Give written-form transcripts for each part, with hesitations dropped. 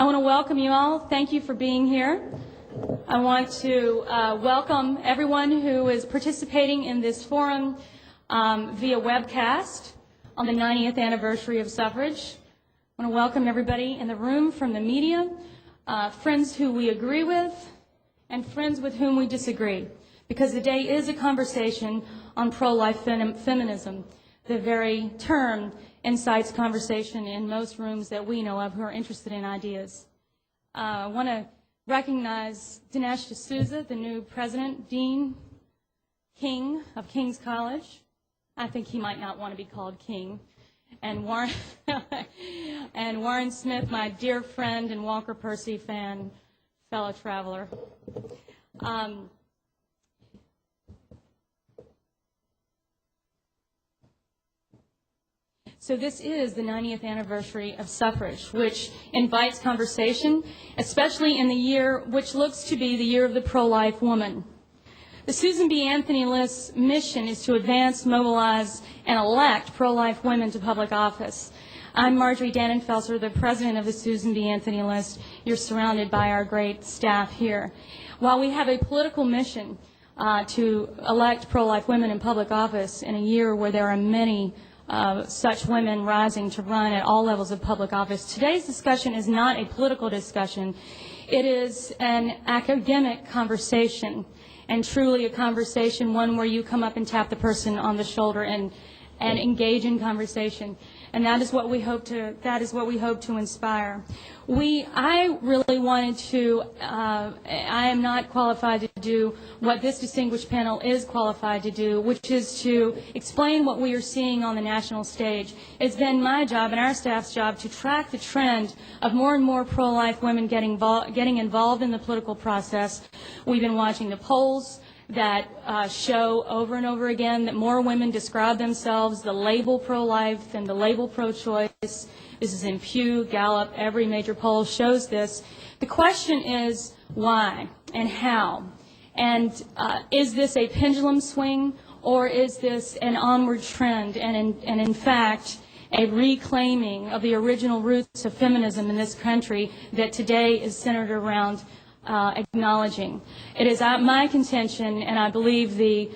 I want to welcome you all. Thank you for being here. I want to welcome everyone who is participating in this forum via webcast on the 90th anniversary of suffrage. I want to welcome everybody in the room from the media, friends who we agree with, and friends with whom we disagree, because the day is a conversation on pro-life feminism. The very term incites conversation in most rooms that we know of who are interested in ideas. I want to recognize Dinesh D'Souza, the new president, Dean King of King's College. I think he might not want to be called King. And Warren, and Warren Smith, my dear friend and Walker Percy fan, fellow traveler. So this is the 90th anniversary of suffrage, which invites conversation, especially in the year which looks to be the year of the pro-life woman. The Susan B. Anthony List's mission is to advance, mobilize, and elect pro-life women to public office. I'm Marjorie Dannenfelser, the president of the Susan B. Anthony List. You're surrounded by our great staff here. While we have a political mission to elect pro-life women in public office in a year where there are many such women rising to run at all levels of public office, today's discussion is not a political discussion. It is an academic conversation, and truly a conversation, one where you come up and tap the person on the shoulder and engage in conversation. And that is what we hope to inspire. I really wanted to, I am not qualified to do what this distinguished panel is qualified to do, which is to explain what we are seeing on the national stage. It's been my job and our staff's job to track the trend of more and more pro-life women getting involved in the political process. We've been watching the polls that show over and over again that more women describe themselves the label pro-life than the label pro-choice. This is in Pew, Gallup, every major poll shows this. The question is why and how? And is this a pendulum swing, or is this an onward trend and in fact a reclaiming of the original roots of feminism in this country that today is centered around acknowledging? It is my contention, and I believe the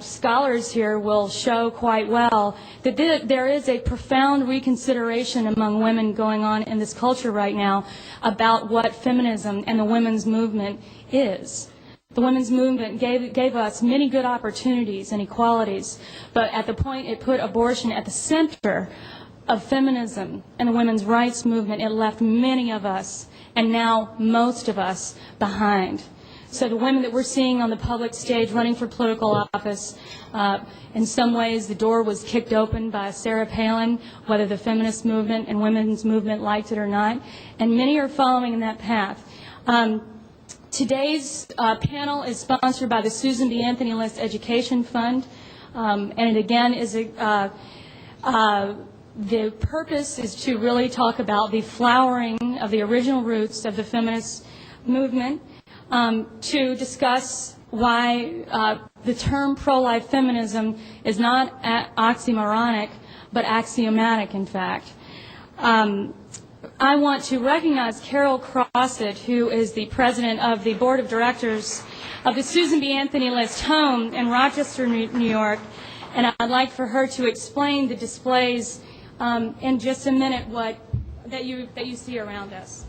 scholars here will show quite well, that there is a profound reconsideration among women going on in this culture right now about what feminism and the women's movement is. The women's movement gave us many good opportunities and equalities, but at the point it put abortion at the center of feminism and the women's rights movement, it left many of us, and now most of us, behind. So the women that we're seeing on the public stage running for political office, in some ways the door was kicked open by Sarah Palin, whether the feminist movement and women's movement liked it or not, and many are following in that path. Today's panel is sponsored by the Susan B. Anthony List Education Fund, and it again is the purpose is to really talk about the flowering of the original roots of the feminist movement, to discuss why the term pro-life feminism is not oxymoronic, but axiomatic, in fact. I want to recognize Carol Crossett, who is the president of the board of directors of the Susan B. Anthony List home in Rochester, New York, and I'd like for her to explain the displays in just a minute that you see around us.